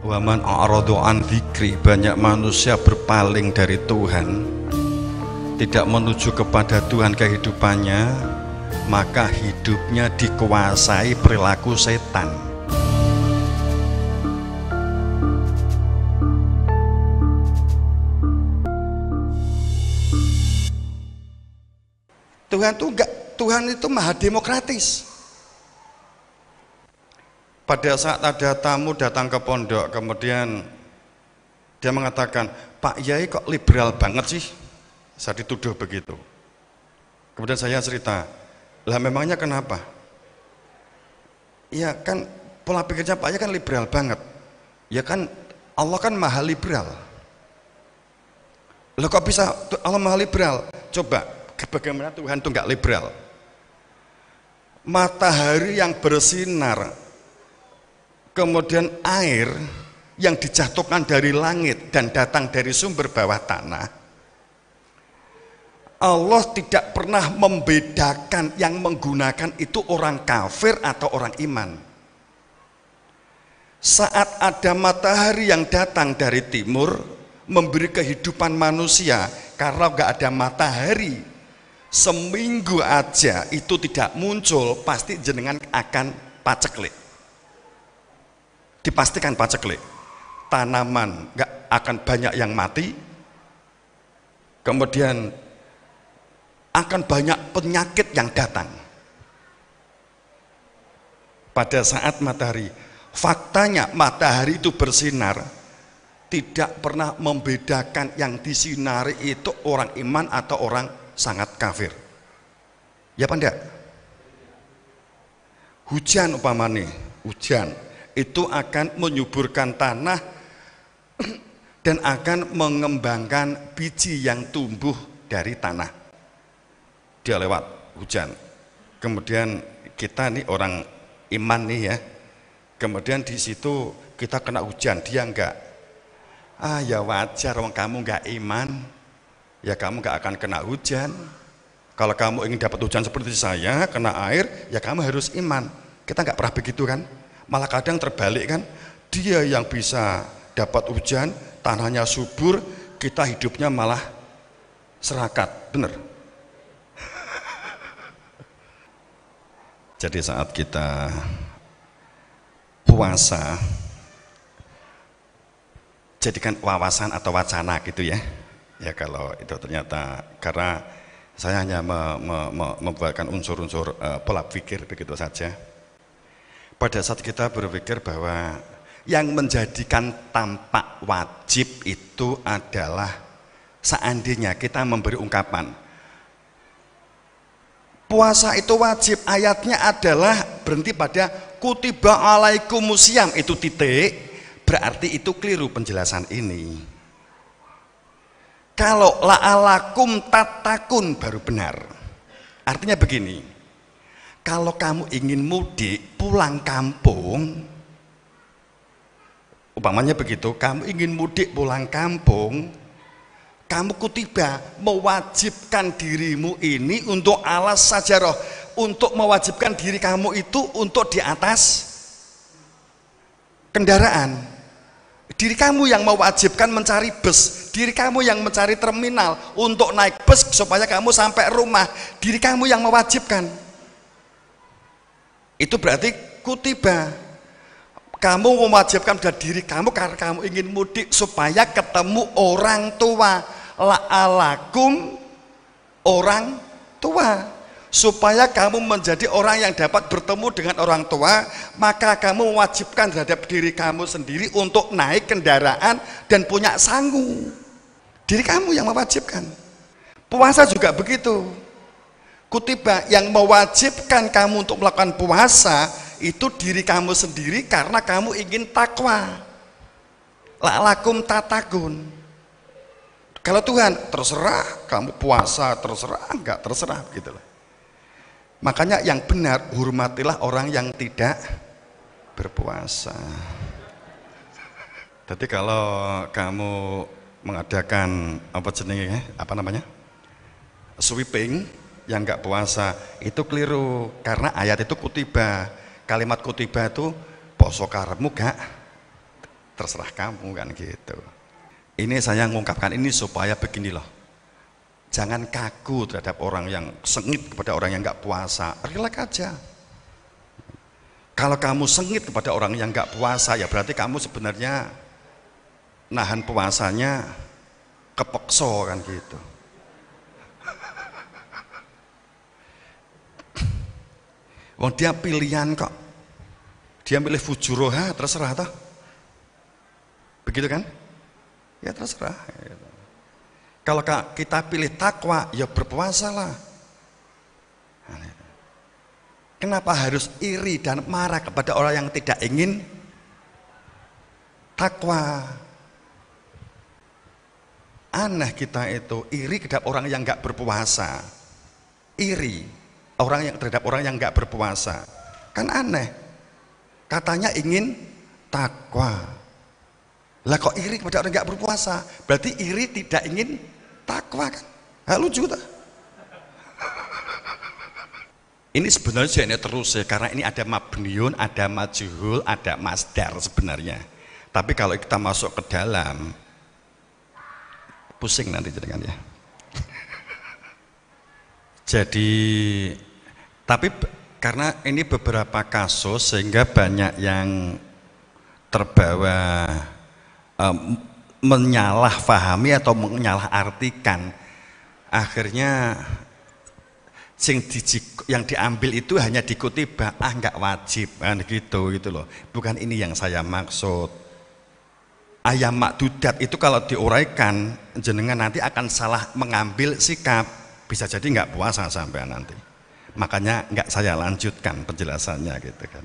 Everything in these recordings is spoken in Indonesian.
Waman a'radu an dzikri, banyak manusia berpaling dari Tuhan, tidak menuju kepada Tuhan kehidupannya, maka hidupnya dikuasai perilaku setan. Tuhan itu maha demokratis. Pada saat ada tamu datang ke pondok, kemudian dia mengatakan, Pak Yai kok liberal banget sih? Saya dituduh begitu. Kemudian saya cerita, lah memangnya kenapa? Ya kan pola pikirnya Pak Yai kan liberal banget. Ya kan Allah kan maha liberal. Loh kok bisa Allah maha liberal? Coba, bagaimana Tuhan itu nggak liberal? Matahari yang bersinar, kemudian air yang dijatuhkan dari langit dan datang dari sumber bawah tanah, Allah tidak pernah membedakan yang menggunakan itu orang kafir atau orang iman. Saat ada matahari yang datang dari timur memberi kehidupan manusia, karena nggak ada matahari seminggu aja itu tidak muncul, pasti jenengan akan paceklik. Dipastikan paceklik. Tanaman nggak akan banyak yang mati, kemudian akan banyak penyakit yang datang pada saat matahari. Faktanya matahari itu bersinar, tidak pernah membedakan yang disinari itu orang iman atau orang sangat kafir. Ya apa enggak? Hujan umpamanya, hujan itu akan menyuburkan tanah dan akan mengembangkan biji yang tumbuh dari tanah. Dia lewat hujan. Kemudian kita nih orang iman nih ya. Kemudian di situ kita kena hujan, dia enggak. Ah ya wajar, wong kamu enggak iman, ya kamu enggak akan kena hujan. Kalau kamu ingin dapat hujan seperti saya, kena air, ya kamu harus iman. Kita enggak pernah begitu kan? Malah kadang terbalik kan, dia yang bisa dapat hujan, tanahnya subur, kita hidupnya malah serakat, bener. Jadi saat kita puasa, jadikan wawasan atau wacana gitu ya. Ya kalau itu ternyata, karena saya hanya membuatkan unsur-unsur pola pikir begitu saja. Pada saat kita berpikir bahwa yang menjadikan tampak wajib itu adalah seandainya kita memberi ungkapan puasa itu wajib, ayatnya adalah berhenti pada kutiba alaikumusiyam, itu titik, berarti itu keliru penjelasan ini. Kalau la'alakum tatakun baru benar. Artinya begini, kalau kamu ingin mudik pulang kampung, umpamanya begitu, kamu ingin mudik pulang kampung, kamu kutiba mewajibkan dirimu ini untuk alas sajaroh, untuk mewajibkan diri kamu itu untuk di atas kendaraan. Diri kamu yang mewajibkan mencari bus, diri kamu yang mencari terminal untuk naik bus supaya kamu sampai rumah, diri kamu yang mewajibkan. Itu berarti kutiba, kamu mewajibkan pada diri kamu karena kamu ingin mudik supaya ketemu orang tua. La'alakum, orang tua, supaya kamu menjadi orang yang dapat bertemu dengan orang tua, maka kamu mewajibkan terhadap diri kamu sendiri untuk naik kendaraan dan punya sangu. Diri kamu yang mewajibkan. Puasa juga begitu. Kutiba yang mewajibkan kamu untuk melakukan puasa itu diri kamu sendiri karena kamu ingin takwa. La'alakum tatakun. Kalau Tuhan terserah kamu puasa, terserah enggak terserah gitu loh. Makanya yang benar, hormatilah orang yang tidak berpuasa. Jadi kalau kamu mengadakan apa namanya sweeping yang enggak puasa, itu keliru, karena ayat itu kutiba, kalimat kutiba itu poso karepmu gak terserah kamu kan gitu. Ini saya mengungkapkan ini supaya begini loh, jangan kaku terhadap orang yang sengit kepada orang yang nggak puasa, relax aja. Kalau kamu sengit kepada orang yang nggak puasa, ya berarti kamu sebenarnya nahan puasanya kepekso kan gitu. Wong dia pilihan kok, dia milih fujuroha, terserah toh, begitu kan? Ya terserah. Kalau kita pilih takwa, ya berpuasalah. Kenapa harus iri dan marah kepada orang yang tidak ingin takwa? Aneh kita itu, iri terhadap orang yang nggak berpuasa, iri terhadap orang yang nggak berpuasa, kan aneh. Katanya ingin takwa, lah kok iri kepada orang nggak berpuasa? Berarti iri tidak ingin takwa kan? Lucu tak? Ini sebenarnya ini terus ya, karena ini ada mabniun, ada majhul, ada masdar sebenarnya. Tapi kalau kita masuk ke dalam, pusing nanti jenengan ya. Jadi, tapi karena ini beberapa kasus sehingga banyak yang terbawa menyalahfahami atau menyalahartikan. Akhirnya yang diambil itu hanya dikutibah, nggak wajib kan gitu loh. Bukan ini yang saya maksud. Ayam makdudat itu kalau diuraikan, jenengan nanti akan salah mengambil sikap, bisa jadi nggak puasa sampai nanti. Makanya nggak saya lanjutkan penjelasannya gitu kan.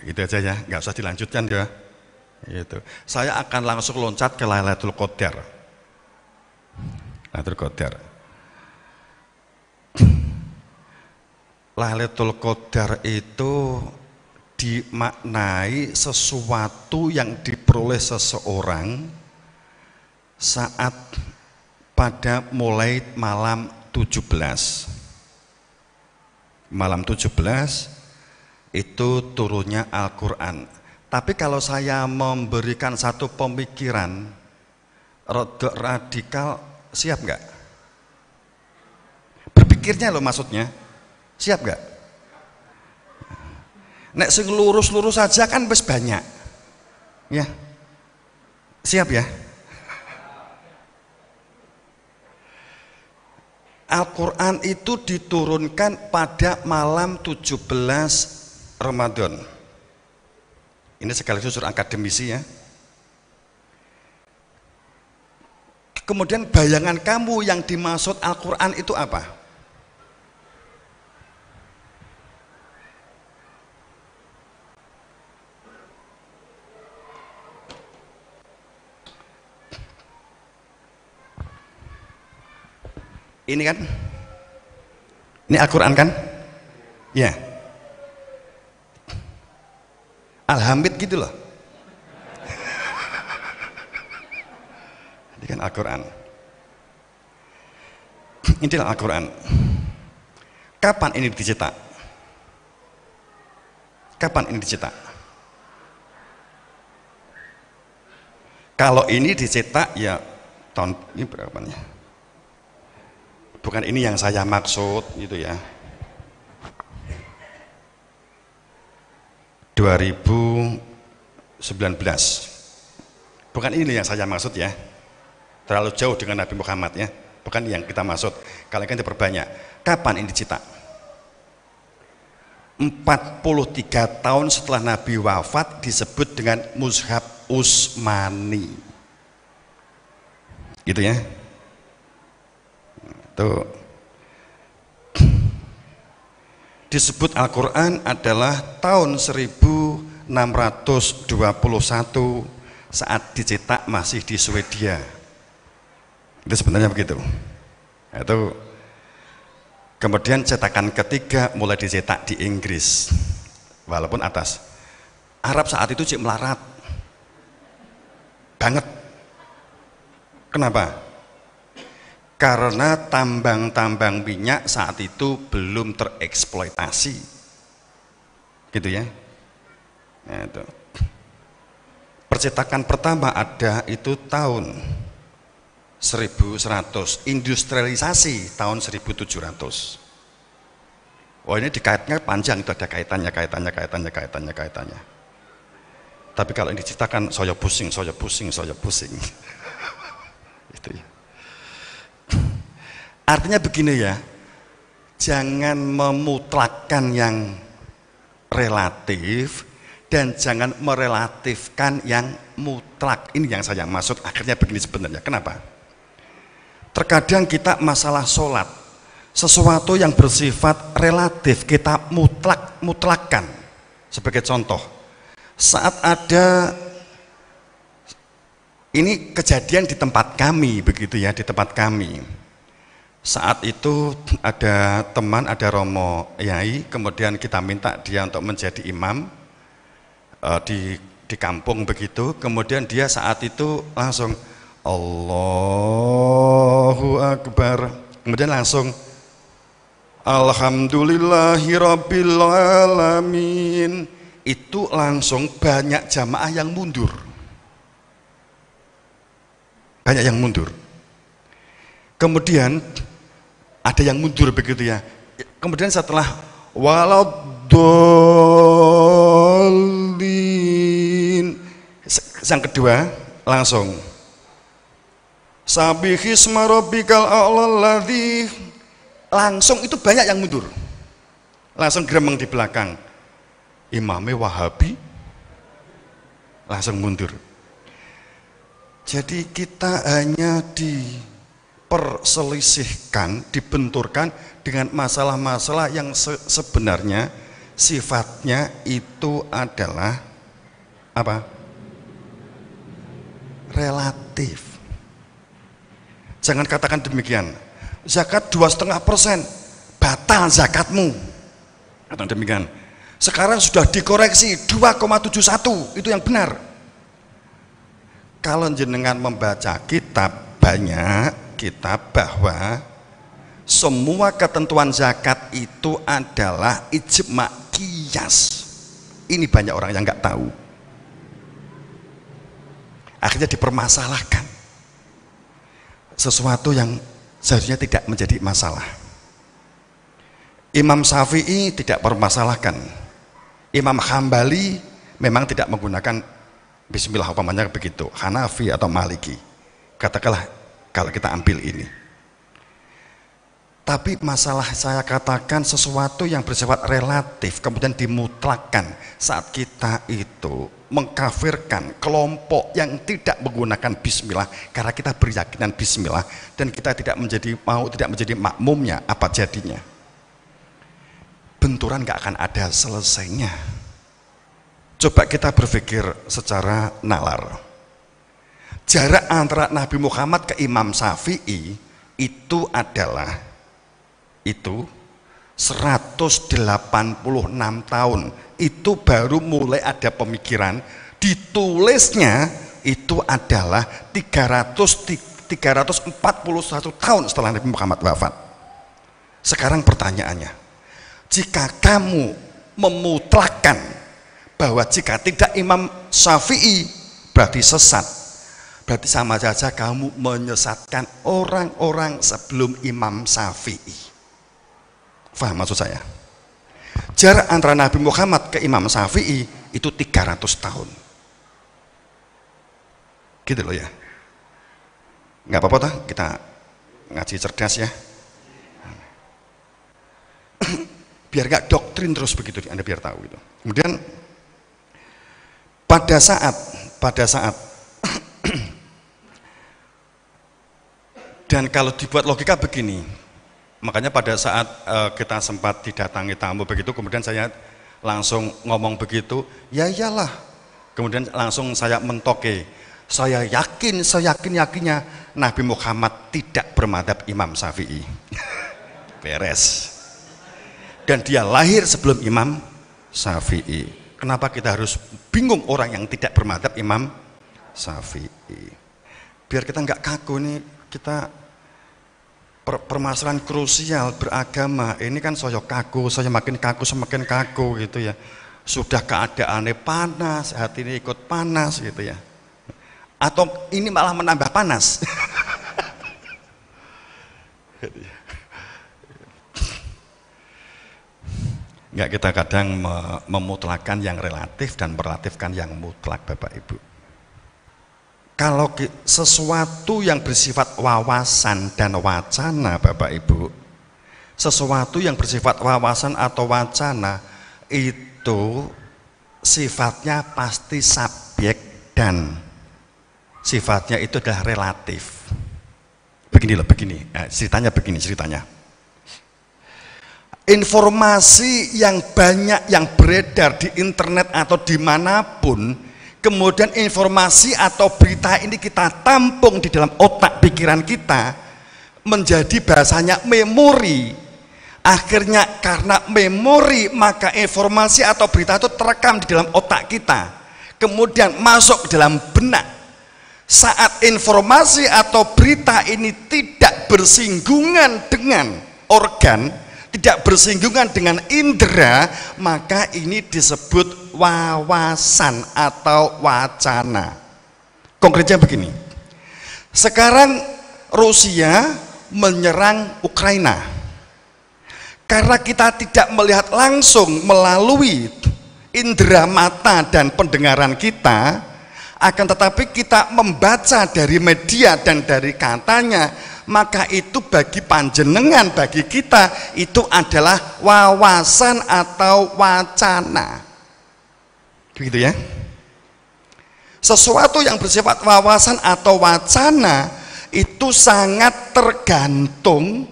Gitu aja ya, nggak usah dilanjutkan ya. Gitu. Saya akan langsung loncat ke Lailatul Qadar. Lailatul Qadar. Lailatul Qadar itu dimaknai sesuatu yang diperoleh seseorang saat pada mulai malam 17. Malam 17 itu turunnya Al-Quran. Tapi kalau saya memberikan satu pemikiran radikal, siap nggak? Berpikirnya loh maksudnya, siap nggak? Nek sing lurus-lurus saja kan wis banyak. Ya. Siap ya? Al-Quran itu diturunkan pada malam 17 Ramadan. Ini sekaligus unsur akademisi ya. Kemudian bayangan kamu yang dimaksud Al-Quran itu apa? Ini kan, ini Al-Quran kan? Ya. Alhamid gitu loh. Ini kan Al-Quran. Ini Al-Quran. Kapan ini dicetak? Kapan ini dicetak? Kalau ini dicetak ya tahun ini berapanya? Bukan ini yang saya maksud gitu ya. 2019. Bukan ini yang saya maksud ya. Terlalu jauh dengan Nabi Muhammad ya. Bukan yang kita maksud. Kalian kan diperbanyak. Kapan ini dicetak? 43 tahun setelah Nabi wafat disebut dengan Mushaf Utsmani. Gitu ya. Tuh. Disebut Al-Quran adalah tahun 1621 saat dicetak masih di Swedia. Itu sebenarnya begitu. Itu kemudian cetakan ketiga mulai dicetak di Inggris, walaupun atas. Arab saat itu cik melarat banget. Kenapa? Karena tambang-tambang minyak saat itu belum tereksploitasi, gitu ya. Nah, itu. percetakan pertama ada itu tahun 1100, industrialisasi tahun 1700. Oh ini dikaitnya panjang, itu ada kaitannya. Tapi kalau ini diceritakan saya pusing. Itu ya. Artinya begini ya, jangan memutlakkan yang relatif dan jangan merelatifkan yang mutlak. Ini yang saya maksud akhirnya begini sebenarnya. Kenapa? Terkadang kita masalah sholat, sesuatu yang bersifat relatif kita mutlakkan. Sebagai contoh, saat ada ini kejadian di tempat kami begitu ya, di tempat kami. Saat itu ada teman, ada romo yai, kemudian kita minta dia untuk menjadi imam di kampung begitu. Kemudian dia saat itu langsung Allahu Akbar. Kemudian langsung Alhamdulillahirabbil alamin. Itu langsung banyak jamaah yang mundur. Banyak yang mundur. Kemudian ada yang mundur begitu ya. Kemudian setelah waladdallin, yang kedua langsung sabihisma rabbikal a'laladzi, langsung itu banyak yang mundur. Langsung gremeng di belakang. Imamnya Wahabi langsung mundur. Jadi kita hanya diperselisihkan, dibenturkan dengan masalah-masalah yang sebenarnya sifatnya itu adalah apa? Relatif. Jangan katakan demikian. Zakat 2,5%, batal zakatmu. Katakan demikian. Sekarang sudah dikoreksi 2,71, itu yang benar. Kalau jenengan membaca kitab, banyak kitab bahwa semua ketentuan zakat itu adalah ijma' qiyas. Ini banyak orang yang nggak tahu. Akhirnya dipermasalahkan sesuatu yang seharusnya tidak menjadi masalah. Imam Syafi'i tidak permasalahkan. Imam Hambali memang tidak menggunakan bismillah umpamanya begitu. Hanafi atau Maliki, katakanlah kalau kita ambil ini. Tapi masalah saya katakan sesuatu yang bersifat relatif kemudian dimutlakkan saat kita itu mengkafirkan kelompok yang tidak menggunakan bismillah karena kita beryakinan bismillah dan kita tidak menjadi makmumnya, apa jadinya? Benturan gak akan ada selesainya. Coba kita berpikir secara nalar. Jarak antara Nabi Muhammad ke Imam Syafi'i itu adalah 186 tahun. Itu baru mulai ada pemikiran. Ditulisnya itu adalah 341 tahun setelah Nabi Muhammad wafat. Sekarang pertanyaannya, jika kamu memutlakkan bahwa jika tidak Imam Syafi'i berarti sesat, berarti sama saja kamu menyesatkan orang-orang sebelum Imam Syafi'i. Faham maksud saya? Jarak antara Nabi Muhammad ke Imam Syafi'i itu 300 tahun. Gitu loh ya. Nggak apa-apa toh, kita ngaji cerdas ya. Biar gak doktrin terus begitu, Anda biar tahu gitu. Kemudian pada saat dan kalau dibuat logika begini, makanya pada saat kita sempat didatangi tamu begitu, kemudian saya langsung ngomong begitu, ya iyalah. Kemudian langsung saya mentoke, saya yakinnya Nabi Muhammad tidak bermadhab Imam Syafi'i. Beres. Dan dia lahir sebelum Imam Syafi'i. Kenapa kita harus bingung orang yang tidak bermadhab Imam Syafi'i? Biar kita nggak kaku nih, kita permasalahan krusial beragama ini kan saya kaku, saya makin kaku semakin kaku gitu ya. sudah keadaannya panas, hati ini ikut panas gitu ya. Atau ini malah menambah panas. Enggak, kita kadang memutlakan yang relatif dan merelatifkan yang mutlak, Bapak Ibu. Kalau sesuatu yang bersifat wawasan dan wacana, Bapak Ibu, sesuatu yang bersifat wawasan atau wacana itu sifatnya pasti subjek dan sifatnya itu adalah relatif. Begini loh, begini. Nah, ceritanya. Informasi yang banyak yang beredar di internet atau dimanapun, kemudian informasi atau berita ini kita tampung di dalam otak pikiran kita menjadi bahasanya memori. Akhirnya karena memori maka informasi atau berita itu terekam di dalam otak kita, kemudian masuk ke dalam benak. Saat informasi atau berita ini tidak bersinggungan dengan organ, tidak bersinggungan dengan indera, maka ini disebut wawasan atau wacana. Konkretnya begini, sekarang Rusia menyerang Ukraina. Karena kita tidak melihat langsung melalui indera mata dan pendengaran kita, akan tetapi kita membaca dari media dan dari katanya, maka itu bagi panjenengan, bagi kita itu adalah wawasan atau wacana. Begitu ya. Sesuatu yang bersifat wawasan atau wacana itu sangat tergantung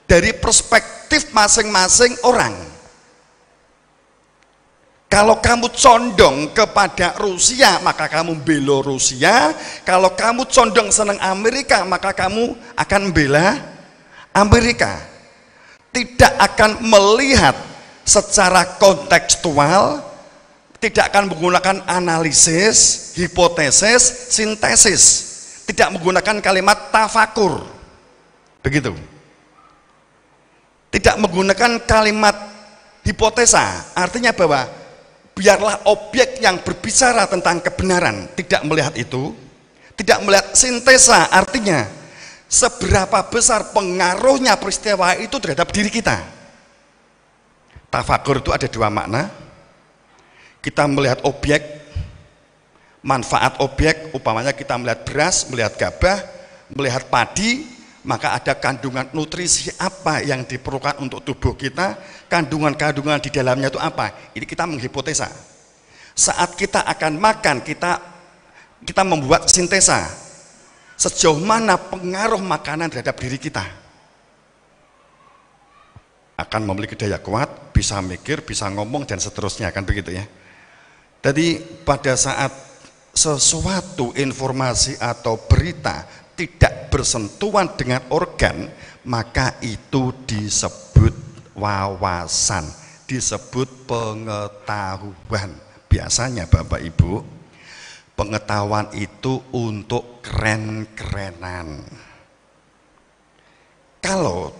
dari perspektif masing-masing orang. Kalau kamu condong kepada Rusia, maka kamu bela Rusia. Kalau kamu condong senang Amerika, maka kamu akan bela Amerika. Tidak akan melihat secara kontekstual, tidak akan menggunakan analisis, hipotesis, sintesis, tidak menggunakan kalimat tafakur. Begitu. Tidak menggunakan kalimat hipotesa, artinya bahwa biarlah objek yang berbicara tentang kebenaran, tidak melihat itu. Tidak melihat sintesa, artinya seberapa besar pengaruhnya peristiwa itu terhadap diri kita. Tafakur itu ada dua makna. Kita melihat objek, manfaat objek, umpamanya kita melihat beras, melihat gabah, melihat padi, maka ada kandungan nutrisi apa yang diperlukan untuk tubuh kita, kandungan-kandungan di dalamnya itu apa, ini kita menghipotesa. Saat kita akan makan, kita membuat sintesa, sejauh mana pengaruh makanan terhadap diri kita. Akan memiliki daya kuat, bisa mikir, bisa ngomong, dan seterusnya, kan begitu ya. Jadi pada saat sesuatu informasi atau berita tidak bersentuhan dengan organ, maka itu disebut wawasan, disebut pengetahuan. Biasanya Bapak Ibu, pengetahuan itu untuk keren-kerenan. Kalau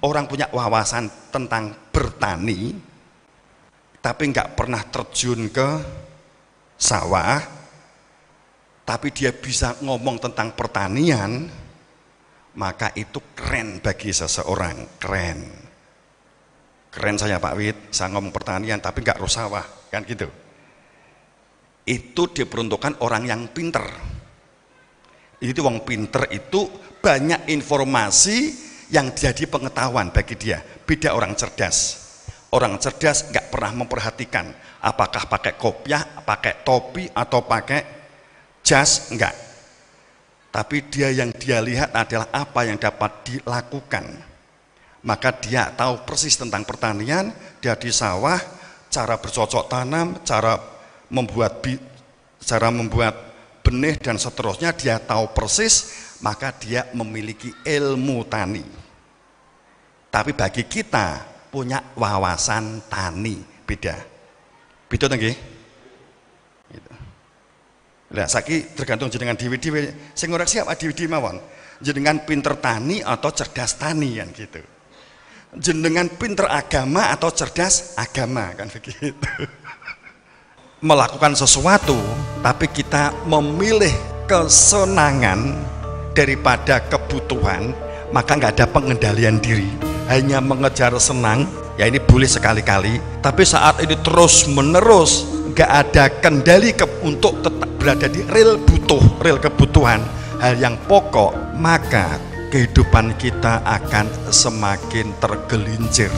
orang punya wawasan tentang bertani, tapi nggak pernah terjun ke sawah, tapi dia bisa ngomong tentang pertanian, maka itu keren bagi seseorang. Keren saya Pak Wid, saya ngomong pertanian tapi nggak sawah, kan gitu. Itu diperuntukkan orang yang pinter. Itu wong pinter itu banyak informasi yang jadi pengetahuan bagi dia. Beda orang cerdas. Orang cerdas nggak pernah memperhatikan apakah pakai kopiah, pakai topi, atau pakai jas, enggak. Tapi yang dia lihat adalah apa yang dapat dilakukan. Maka dia tahu persis tentang pertanian, dia di sawah, cara bercocok tanam, cara membuat benih dan seterusnya, dia tahu persis, maka dia memiliki ilmu tani. Tapi bagi kita punya wawasan tani, beda. Beda nggih? Lah saiki tergantung jenengan dewi-dewi sing ora siap dewi-dewi mawon. Jenengan pinter tani atau cerdas tani kan gitu. Jenengan pinter agama atau cerdas agama kan begitu. melakukan sesuatu, tapi kita memilih kesenangan daripada kebutuhan, maka nggak ada pengendalian diri, hanya mengejar senang. Ya ini boleh sekali-kali, tapi saat ini terus menerus nggak ada kendali untuk tetap berada di real kebutuhan, hal yang pokok, maka kehidupan kita akan semakin tergelincir.